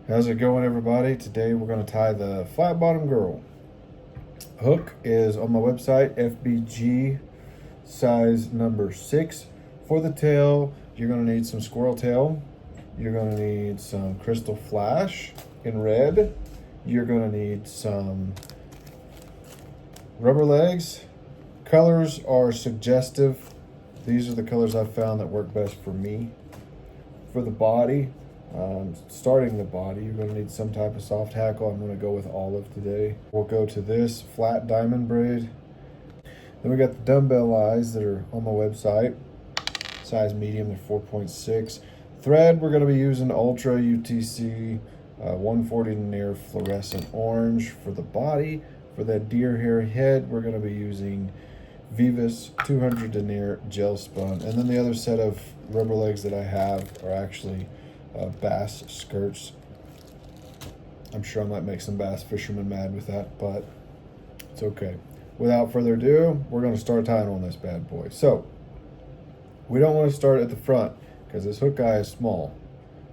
How's it going, everybody? Today we're going to tie the Flatt Bottom Girl. Hook is on my website, FBG size number 6. For the tail, you're going to need some squirrel tail. You're going to need some crystal flash in red. You're going to need some rubber legs. Colors are suggestive. These are the colors I've found that work best for me. For the body, starting the body, you're going to need some type of soft hackle. I'm going to go with olive today. We'll go to this flat diamond braid. Then we got the dumbbell eyes that are on my website. Size medium, they're 4.6. Thread, we're going to be using Ultra UTC 140 denier fluorescent orange for the body. For that deer hair head, we're going to be using Vivus 200 denier gel spun. And then the other set of rubber legs that I have are actually bass skirts. I'm sure I might make some bass fishermen mad with that, but it's okay. Without further ado, we're going to start tying on this bad boy. So we don't want to start at the front because this hook eye is small.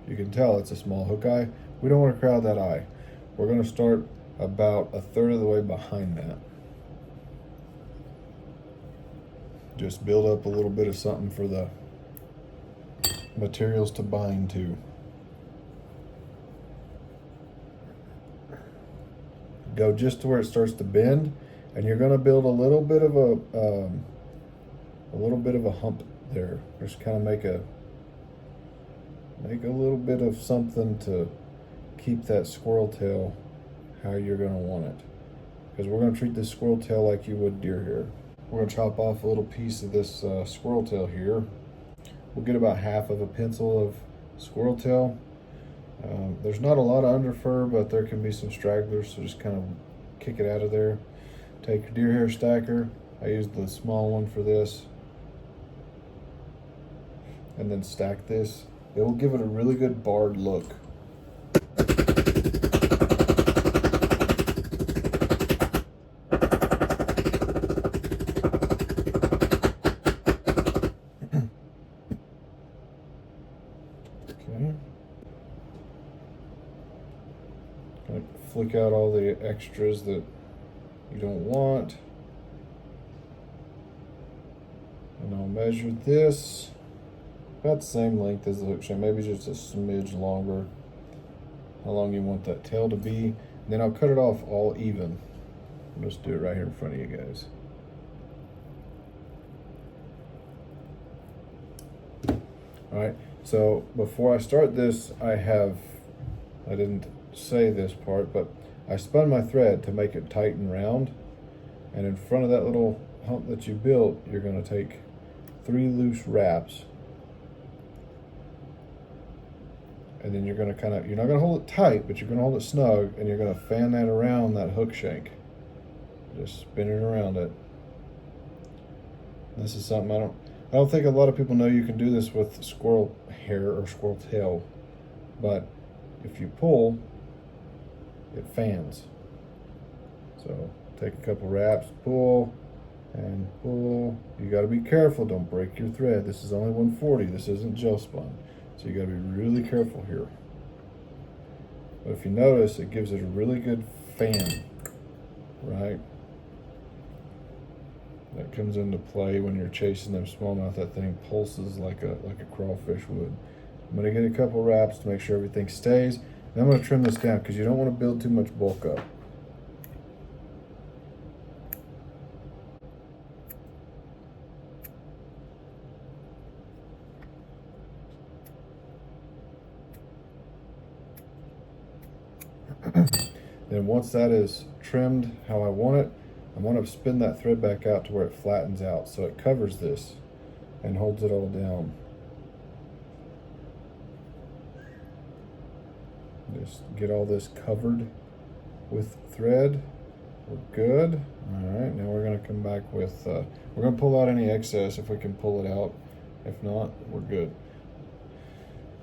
You can tell it's a small hook eye. We don't want to crowd that eye. We're going to start about a third of the way behind that. Just build up a little bit of something for the materials to bind to. Go just to where it starts to bend, and you're going to build a little bit of a hump there. Just kind of make a little bit of something to keep that squirrel tail how you're going to want it, because we're going to treat this squirrel tail like you would deer hair. We're going to chop off a little piece of this squirrel tail here. We'll get about half of a pencil of squirrel tail. There's not a lot of under fur, but there can be some stragglers, so just kind of kick it out of there. Take your deer hair stacker. I used the small one for this. And then stack this. It will give it a really good barred look. Flick out all the extras that you don't want. And I'll measure this about the same length as the hook shank, maybe just a smidge longer. How long you want that tail to be. And then I'll cut it off all even. I'll just do it right here in front of you guys. All right, so before I start this, I didn't say this part, but I spun my thread to make it tight and round, and in front of that little hump that you built, you're going to take 3 loose wraps, and then you're going to you're not going to hold it tight, but you're going to hold it snug, and you're going to fan that around that hook shank. Just spin it around it. This is something I don't think a lot of people know you can do this with squirrel hair or squirrel tail, but if you pull, it fans. So take a couple wraps, pull and pull. You got to be careful, don't break your thread. This is only 140, this isn't gel spun, so you got to be really careful here. But if you notice, it gives it a really good fan, right? That comes into play when you're chasing them smallmouth. That thing pulses like a crawfish would. I'm going to get a couple wraps to make sure everything stays. Then I'm going to trim this down because you don't want to build too much bulk up. Then once that is trimmed how I want it, I'm going to spin that thread back out to where it flattens out so it covers this and holds it all down. Just get all this covered with thread. We're good. All right, now we're going to come back with, we're going to pull out any excess if we can pull it out. If not, we're good.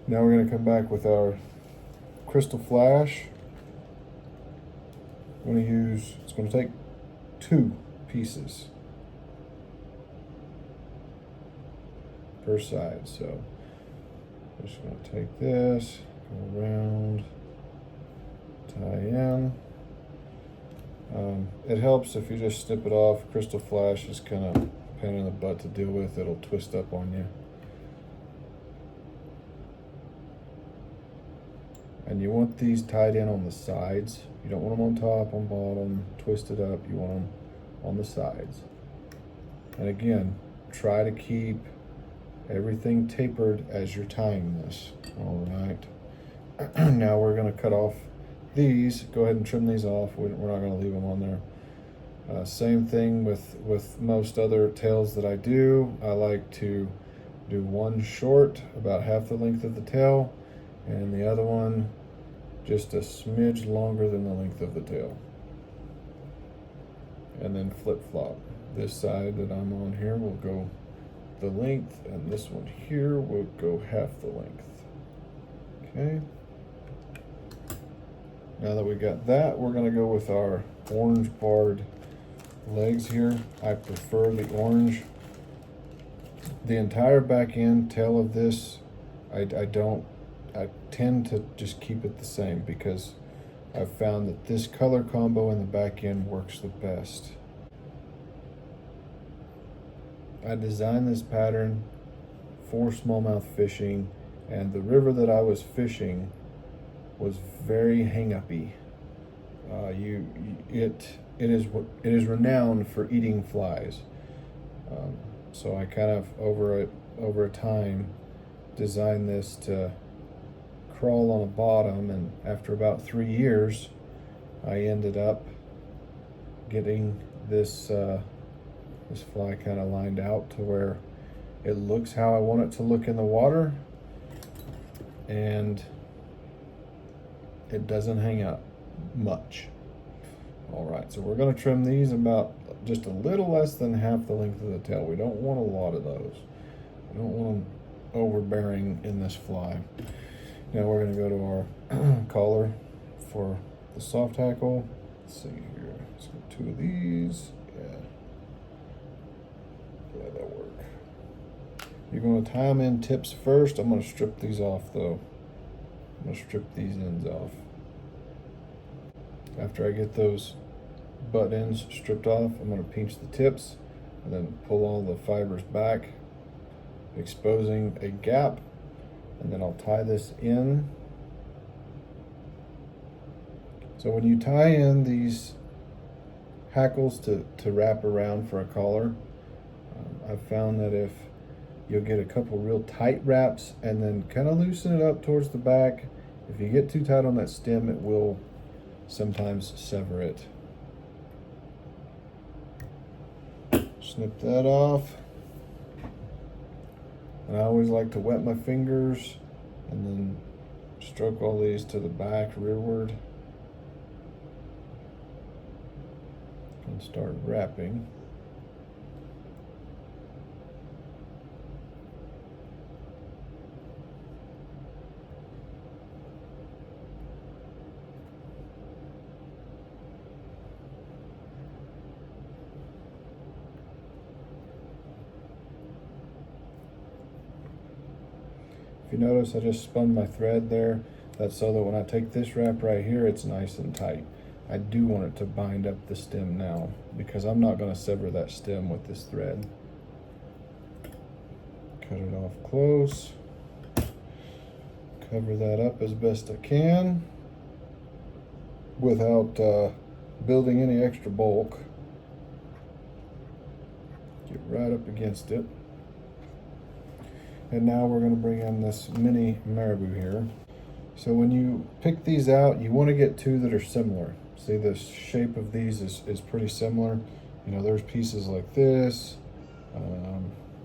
Now we're going to come back with our crystal flash. I'm going to use, it's going to take 2 pieces per side. So I'm just going to take this, go around, tie in. It helps if you just snip it off. Crystal flash is kind of pain in the butt to deal with. It'll twist up on you. And you want these tied in on the sides. You don't want them on top, on bottom, twisted up. You want them on the sides. And again, try to keep everything tapered as you're tying this. All right. Now we're going to cut off these. Go ahead and trim these off. We're not going to leave them on there. Same thing with most other tails that I do. I like to do one short, about half the length of the tail, and the other one just a smidge longer than the length of the tail. And then flip-flop. This side that I'm on here will go the length, and this one here will go half the length. Okay. Now that we got that, we're going to go with our orange barred legs here. I prefer the orange. The entire back end tail of this, I tend to just keep it the same because I've found that this color combo in the back end works the best. I designed this pattern for smallmouth fishing, and the river that I was fishing was very hang-uppy. It is renowned for eating flies. So I kind of over a time designed this to crawl on the bottom, and after about 3 years, I ended up getting this this fly kind of lined out to where it looks how I want it to look in the water, and it doesn't hang out much. All right, so we're going to trim these about just a little less than half the length of the tail. We don't want a lot of those. We don't want them overbearing in this fly. Now we're going to go to our collar for the soft tackle. Let's see here. Let's get 2 of these. Yeah, that'll work. You're going to tie them in tips first. I'm going to strip these off though. I'm going to strip these ends off. After I get those butt ends stripped off, I'm going to pinch the tips and then pull all the fibers back, exposing a gap, and then I'll tie this in. So when you tie in these hackles to wrap around for a collar, I've found that if you'll get a couple real tight wraps and then kind of loosen it up towards the back, if you get too tight on that stem, it will sometimes sever it. Snip that off. And I always like to wet my fingers and then stroke all these to the back rearward and start wrapping. If you notice, I just spun my thread there. That's so that when I take this wrap right here, it's nice and tight. I do want it to bind up the stem now because I'm not going to sever that stem with this thread. Cut it off close. Cover that up as best I can without building any extra bulk. Get right up against it. And now we're going to bring in this mini marabou here. So when you pick these out, you want to get 2 that are similar. See, the shape of these is pretty similar. You know, there's pieces like this.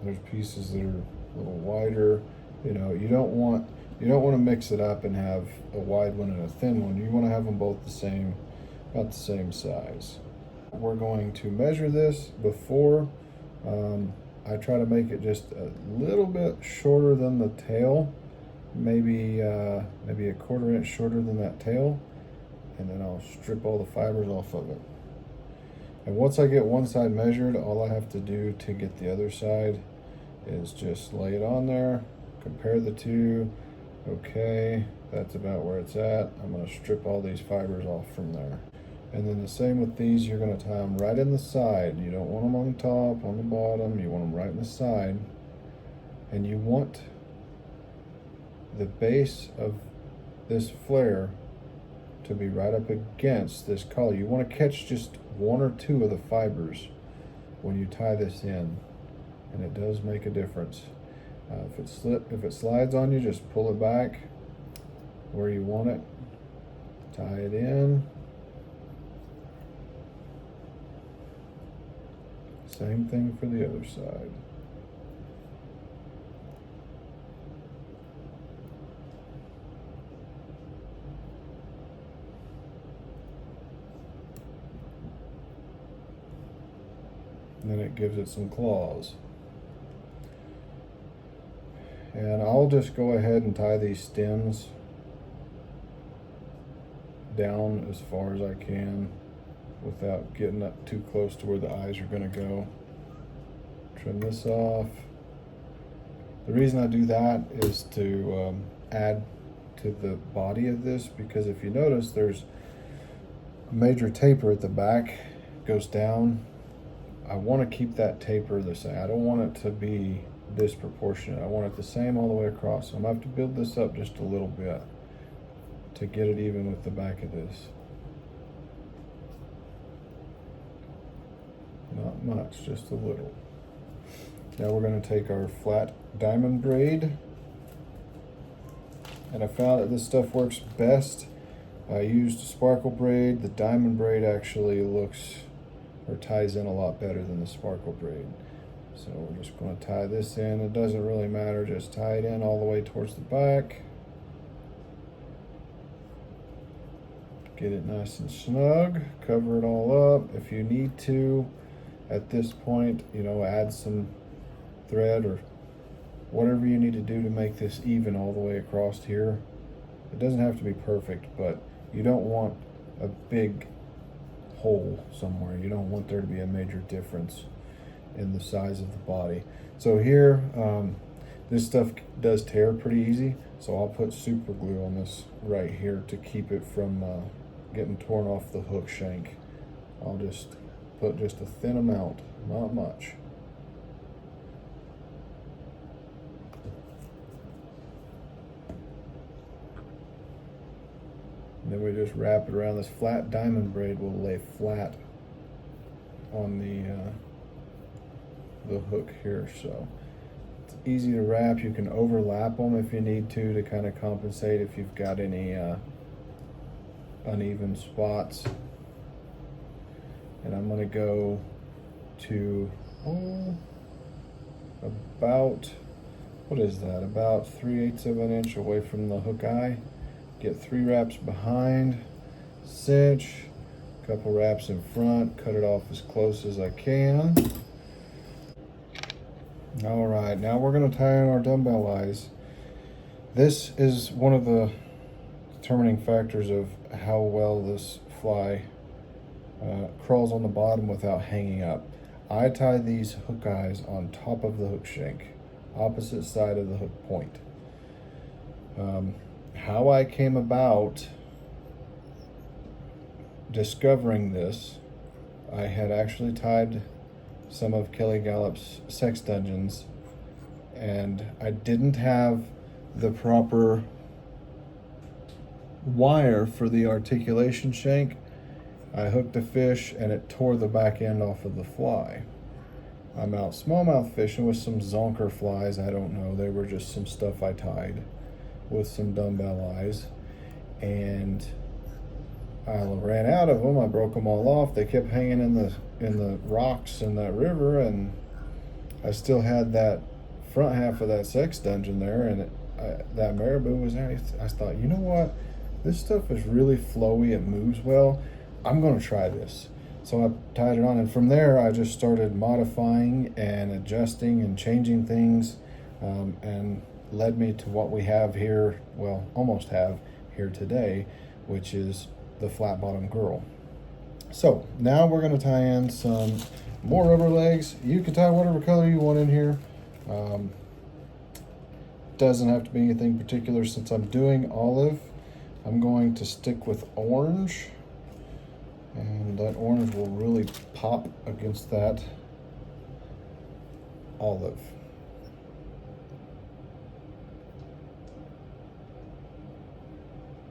There's pieces that are a little wider. You know, you don't want to mix it up and have a wide one and a thin one. You want to have them both the same, about the same size. We're going to measure this before. I try to make it just a little bit shorter than the tail, maybe a 1/4 inch shorter than that tail, and then I'll strip all the fibers off of it. And once I get one side measured, all I have to do to get the other side is just lay it on there, compare the two, Okay, that's about where it's at. I'm going to strip all these fibers off from there. And then the same with these, you're going to tie them right in the side. You don't want them on the top, on the bottom, you want them right in the side. And you want the base of this flare to be right up against this collar. You want to catch just one or two of the fibers when you tie this in, and it does make a difference. If it slides on you, just pull it back where you want it, tie it in. Same thing for the other side. And then it gives it some claws. And I'll just go ahead and tie these stems down as far as I can without getting up too close to where the eyes are going to go. Trim this off. The reason I do that is to add to the body of this, because if you notice, there's a major taper at the back, it goes down. I want to keep that taper the same. I don't want it to be disproportionate. I want it the same all the way across. So I'm going to have to build this up just a little bit to get it even with the back of this. Not much, just a little. Now we're going to take our flat diamond braid, and I found that this stuff works best. I used sparkle braid. The diamond braid actually looks or ties in a lot better than the sparkle braid. So we're just going to tie this in. It doesn't really matter, just tie it in all the way towards the back. Get it nice and snug, cover it all up. If you need to, at this point, you know, add some thread or whatever you need to do to make this even all the way across here. It doesn't have to be perfect, but you don't want a big hole somewhere. You don't want there to be a major difference in the size of the body. So here, this stuff does tear pretty easy, so I'll put super glue on this right here to keep it from getting torn off the hook shank. I'll just put just a thin amount, not much. And then we just wrap it around. This flat diamond braid will lay flat on the hook here, so it's easy to wrap. You can overlap them if you need to kind of compensate if you've got any uneven spots. And I'm going to go to about, what is that, about 3/8 of an inch away from the hook eye. Get 3 wraps behind, cinch, a couple wraps in front, cut it off as close as I can. All right, now we're going to tie in our dumbbell eyes. This is one of the determining factors of how well this fly crawls on the bottom without hanging up. I tie these hook eyes on top of the hook shank, opposite side of the hook point. How I came about discovering this, I had actually tied some of Kelly Gallup's sex dungeons, and I didn't have the proper wire for the articulation shank. I hooked a fish and it tore the back end off of the fly. I'm out smallmouth fishing with some zonker flies. I don't know, they were just some stuff I tied with some dumbbell eyes, and I ran out of them. I broke them all off. They kept hanging in the rocks in that river, and I still had that front half of that sex dungeon there, and that marabou was there. I thought, you know what, this stuff is really flowy, it moves well, I'm going to try this. So I tied it on, and from there I just started modifying and adjusting and changing things, and led me to what we have here, well, almost have here today, which is the Flatt Bottom Girl. So now we're going to tie in some more rubber legs. You can tie whatever color you want in here. doesn't have to be anything particular. Since I'm doing olive, I'm going to stick with orange, and that orange will really pop against that olive.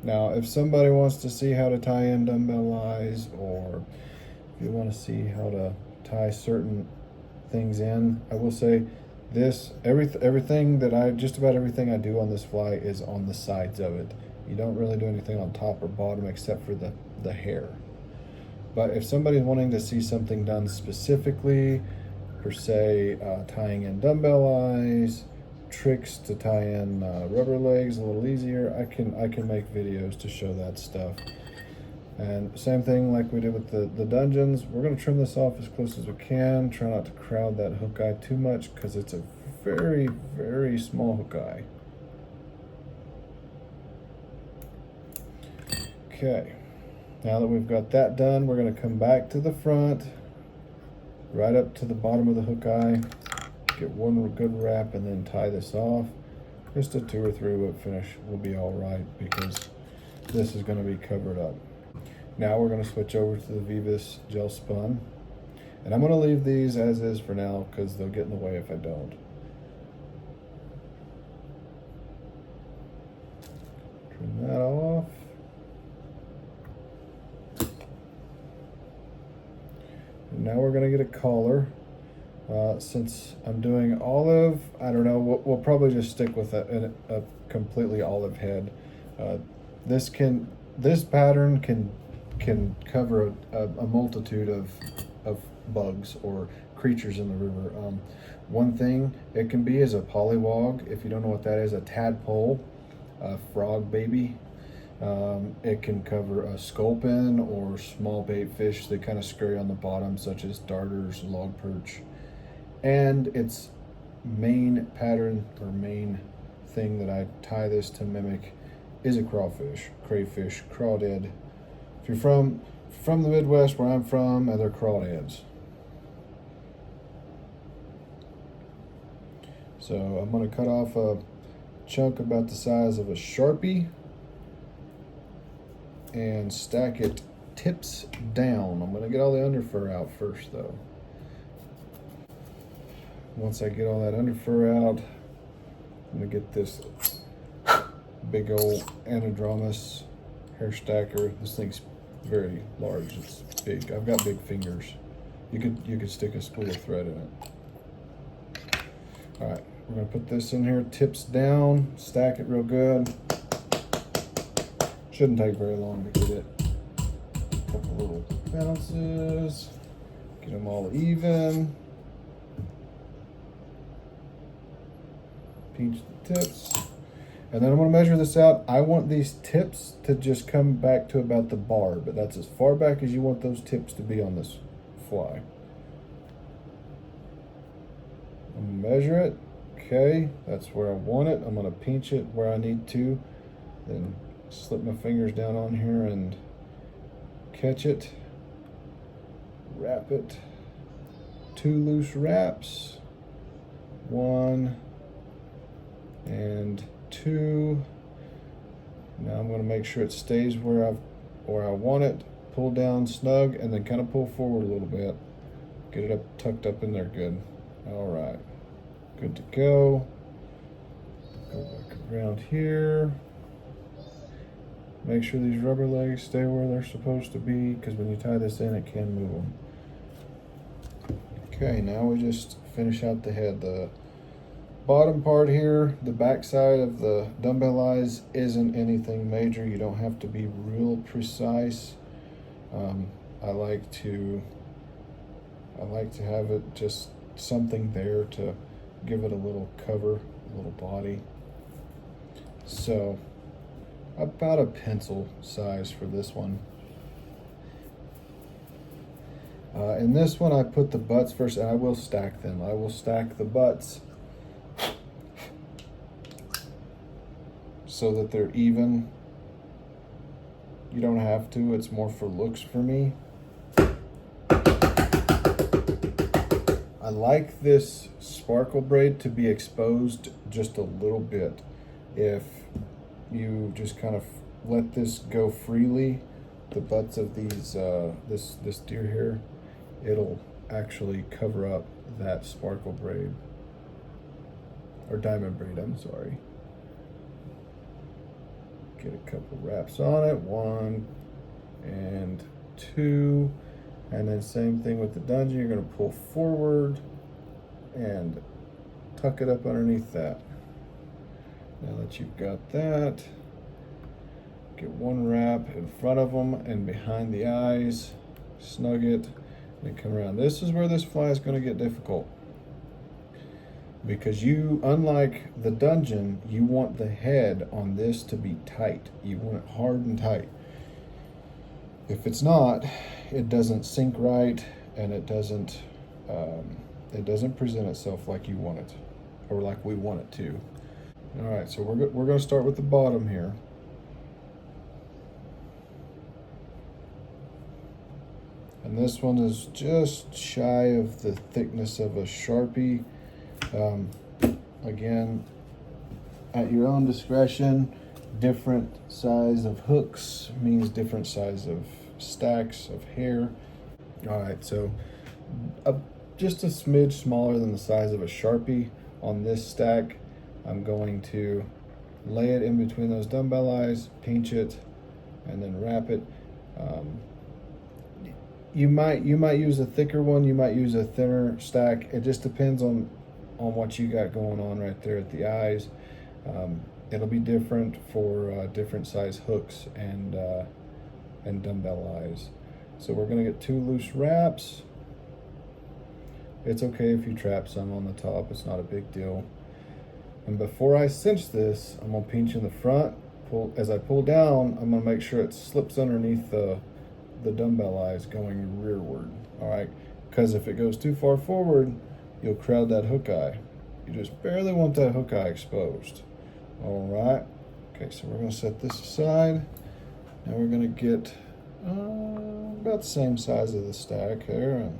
Now, if somebody wants to see how to tie in dumbbell eyes, or if you want to see how to tie certain things in, I will say this, everything that just about everything I do on this fly is on the sides of it. You don't really do anything on top or bottom except for the hair. But if somebody's wanting to see something done specifically, per se, tying in dumbbell eyes, tricks to tie in rubber legs a little easier, I can make videos to show that stuff. And same thing like we did with the dungeons. We're going to trim this off as close as we can. Try not to crowd that hook eye too much because it's a very, very small hook eye. Okay, now that we've got that done, we're going to come back to the front, right up to the bottom of the hook eye, get one good wrap, and then tie this off. Just a 2 or 3 whip finish will be all right because this is going to be covered up. Now we're going to switch over to the Vivas gel spun, and I'm going to leave these as is for now because they'll get in the way if I don't. Trim that off. And now we're going to get a collar. Since I'm doing olive, I don't know, we'll probably just stick with a completely olive head. This pattern can cover a multitude of bugs or creatures in the river. One thing it can be is a pollywog. If you don't know what that is, a tadpole, a frog baby. It can cover a sculpin or small bait fish that kind of scurry on the bottom, such as darters, log perch. And its main pattern or main thing that I tie this to mimic is a crawfish, crayfish, crawdad. If you're from the Midwest where I'm from, they're crawdads. So I'm going to cut off a chunk about the size of a Sharpie and stack it tips down. I'm going to get all the underfur out first though. Once I get all that underfur out, I'm going to get this big old anadromous hair stacker. This thing's very large. It's big. I've got big fingers. You could stick a spool of thread in it. All right, we're going to put this in here, tips down, stack it real good. Shouldn't take very long to get it. A couple little bounces, get them all even. Pinch the tips. And then I'm going to measure this out. I want these tips to just come back to about the bar, but that's as far back as you want those tips to be on this fly. I'm going to measure it. Okay, that's where I want it. I'm going to pinch it where I need to. Then slip my fingers down on here and catch it. Wrap it. 2 loose wraps. 1 and 2. Now I'm going to make sure it stays where I want it. Pull down snug and then kind of pull forward a little bit. Get it up, tucked up in there good. All right, good to go. Go back around here. Make sure these rubber legs stay where they're supposed to be because when you tie this in, it can move them. Okay, now we just finish out the head. The bottom part here, the back side of the dumbbell eyes isn't anything major. You don't have to be real precise. I like to have it just something there to give it a little cover, a little body. So about a pencil size for this one. In this one I put the butts first, and I will stack them. I will stack the butts so that they're even. You don't have to, it's more for looks for me. I like this sparkle braid to be exposed just a little bit. If you just kind of let this go freely, the butts of these this deer hair, it'll actually cover up that sparkle braid, or diamond braid, I'm sorry. Get a couple wraps on it, 1 and 2, and then same thing with the dungeon. You're going to pull forward and tuck it up underneath that. Now that you've got that, get 1 wrap in front of them and behind the eyes, snug it, and come around. This is where this fly is going to get difficult, because you, unlike the dungeon, you want the head on this to be tight. You want it hard and tight. If it's not, it doesn't sink right, and it doesn't present itself like you want it, or like we want it to. All right, so we're going to start with the bottom here. And this one is just shy of the thickness of a Sharpie. Again, at your own discretion. Different size of hooks means different size of stacks of hair. All right, so just a smidge smaller than the size of a Sharpie on this stack. I'm going to lay it in between those dumbbell eyes, pinch it, and then wrap it. You might use a thicker one, you might use a thinner stack. It just depends on what you got going on right there at the eyes. It'll be different for different size hooks and dumbbell eyes. So we're gonna get 2 loose wraps. It's okay if you trap some on the top, it's not a big deal. And before I cinch this, I'm gonna pinch in the front. As I pull down, I'm gonna make sure it slips underneath the dumbbell eyes going rearward, all right? Because if it goes too far forward, you'll crowd that hook eye. You just barely want that hook eye exposed. All right, okay, so we're gonna set this aside. Now we're gonna get about the same size of the stack there, and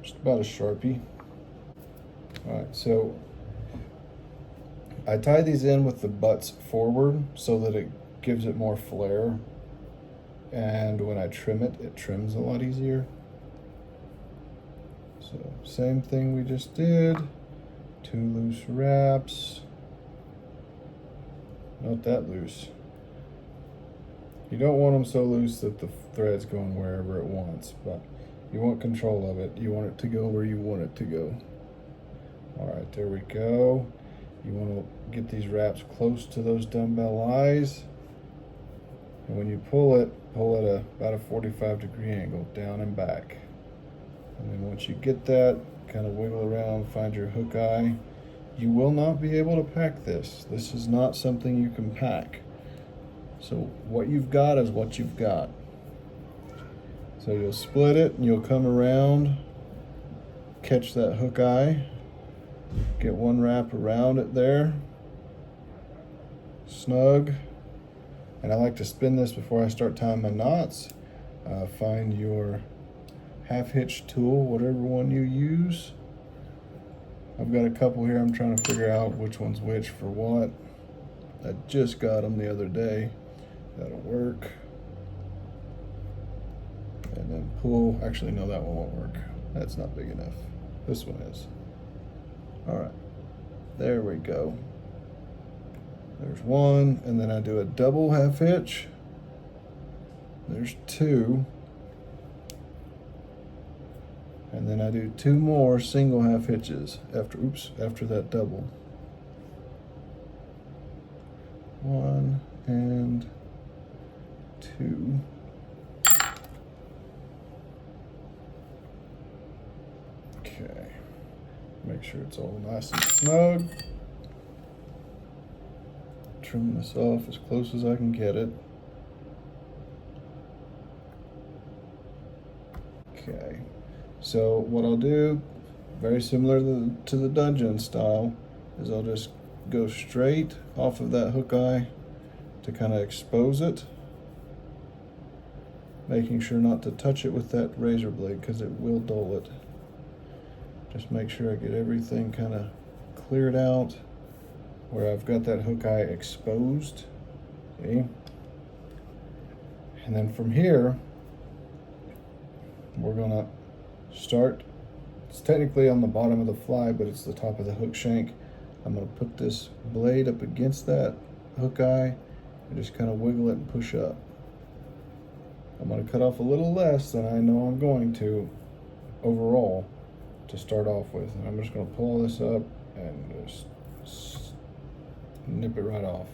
just about a Sharpie. All right, so I tie these in with the butts forward so that it gives it more flare. And when I trim it, it trims a lot easier. So same thing we just did. 2 loose wraps. Not that loose. You don't want them so loose that the thread's going wherever it wants, but you want control of it. You want it to go where you want it to go. All right, there we go. You want to get these wraps close to those dumbbell eyes. And when you pull at about a 45-degree angle, down and back. And then once you get that, kind of wiggle around, find your hook eye. You will not be able to pack this. This is not something you can pack. So what you've got is what you've got. So you'll split it and you'll come around, catch that hook eye, get 1 wrap around it there, snug. And I like to spin this before I start tying my knots. Find your half hitch tool, whatever one you use. I've got a couple here. I'm trying to figure out which one's which for what. I just got them the other day. That'll work. And then pull. Actually, no, that one won't work. That's not big enough. This one is. All right, there we go. There's 1, and then I do a double half hitch. There's 2. And then I do 2 more single half hitches after that double. 1 and 2. Okay. Make sure it's all nice and snug. Trim this off as close as I can get it. Okay, so what I'll do, very similar to the dungeon style, is I'll just go straight off of that hook eye to kind of expose it, making sure not to touch it with that razor blade because it will dull it. Just make sure I get everything kind of cleared out where I've got that hook eye exposed. See? And then from here, we're gonna start, it's technically on the bottom of the fly, but it's the top of the hook shank. I'm gonna put this blade up against that hook eye and just kind of wiggle it and push up. I'm gonna cut off a little less than I know I'm going to overall to start off with. And I'm just gonna pull this up and just nip it right off.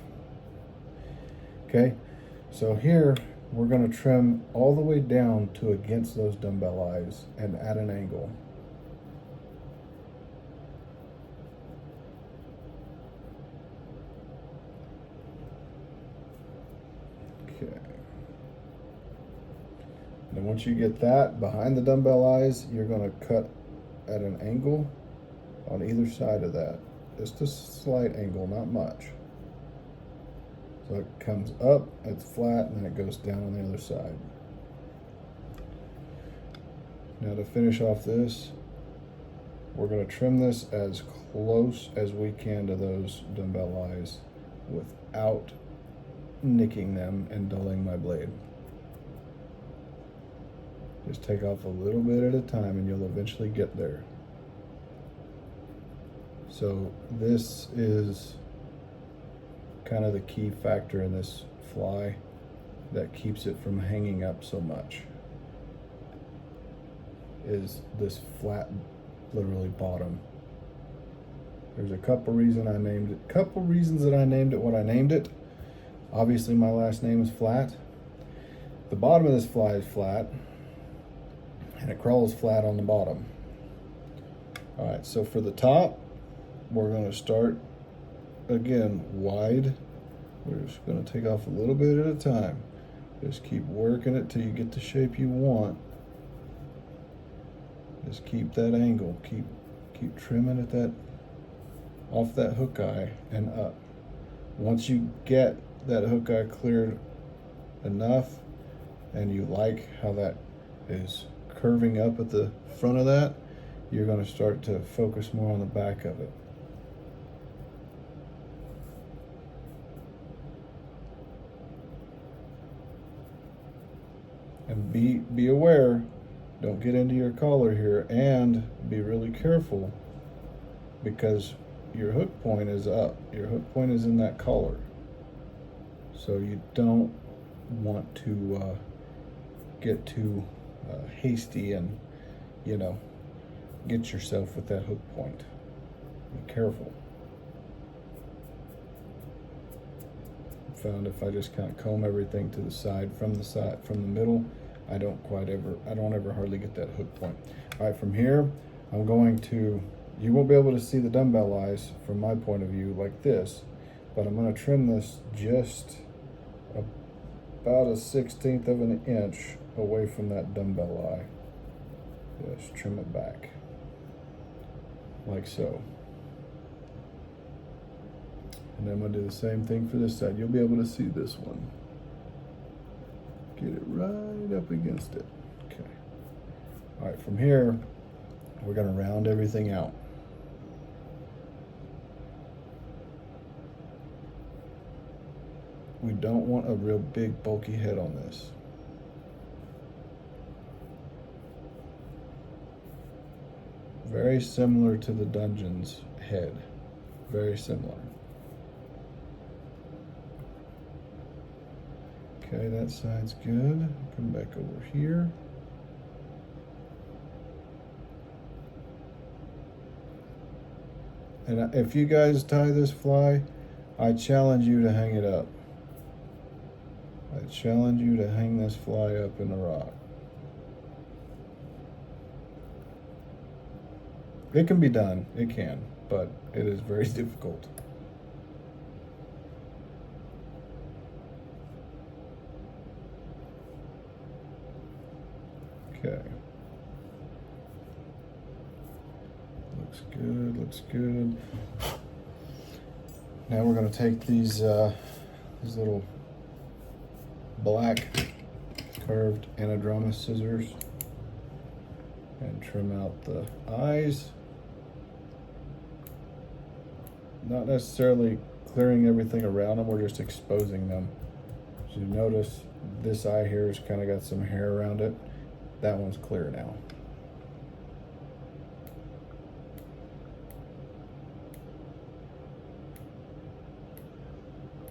Okay, so here we're gonna trim all the way down to against those dumbbell eyes and at an angle. Okay. And once you get that behind the dumbbell eyes, you're gonna cut at an angle on either side of that. Just a slight angle, not much. So it comes up, it's flat, and then it goes down on the other side. Now to finish off this, we're gonna trim this as close as we can to those dumbbell eyes without nicking them and dulling my blade. Just take off a little bit at a time and you'll eventually get there. So this is kind of the key factor in this fly that keeps it from hanging up so much, is this flat, literally bottom. There's a couple reasons that I named it what I named it. Obviously my last name is Flatt. The bottom of this fly is flat and it crawls flat on the bottom. All right, so for the top, we're gonna start again wide. We're just gonna take off a little bit at a time. Just keep working it till you get the shape you want. Just keep that angle, keep trimming at that, off that hook eye and up. Once you get that hook eye cleared enough and you like how that is curving up at the front of that, you're going to start to focus more on the back of it. And be aware, don't get into your collar here, and be really careful because your hook point is up. Your hook point is in that collar. So you don't want to get too hasty and, get yourself with that hook point. Be careful. I found if I just kind of comb everything to the side, from the middle, I don't ever hardly get that hook point. All right, from here, I'm going to, you won't be able to see the dumbbell eyes from my point of view like this, but I'm going to trim this just about a 1/16 of an inch away from that dumbbell eye. Just trim it back, like so. And then I'm going to do the same thing for this side. You'll be able to see this one. Get it right up against it. Okay. All right, from here, we're going to round everything out. We don't want a real big bulky head on this. Very similar to the Dungeon's head. Very similar. Okay, that side's good. Come back over here. And if you guys tie this fly, I challenge you to hang it up. I challenge you to hang this fly up in the rock. It can be done, it can, but it is very difficult. Okay. Looks good, looks good. Now we're going to take these little black curved anadromous scissors and trim out the eyes. not necessarily clearing everything around them, we're just exposing them. So you notice this eye here has kind of got some hair around it. That one's clear now.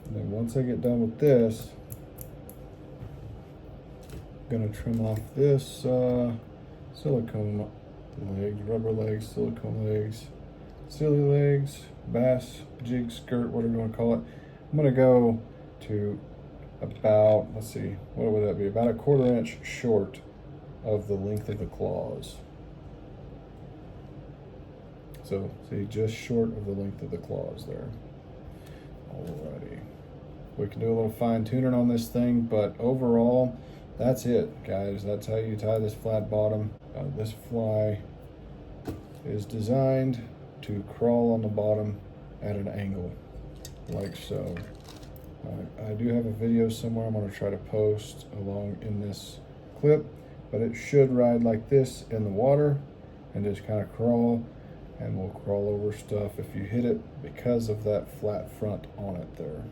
And then once I get done with this, I'm gonna trim off this silicone legs, rubber legs, silicone legs, silly legs, bass, jig skirt, whatever you want to call it. I'm gonna go to about, let's see, what would that be? About a 1/4 inch short of the length of the claws. So see, just short of the length of the claws there. Alrighty. We can do a little fine tuning on this thing, but overall, that's it, guys. That's how you tie this flat bottom. This fly is designed to crawl on the bottom at an angle, like so. I do have a video somewhere I'm going to try to post along in this clip, but it should ride like this in the water and just kind of crawl, and will crawl over stuff if you hit it because of that flat front on it there.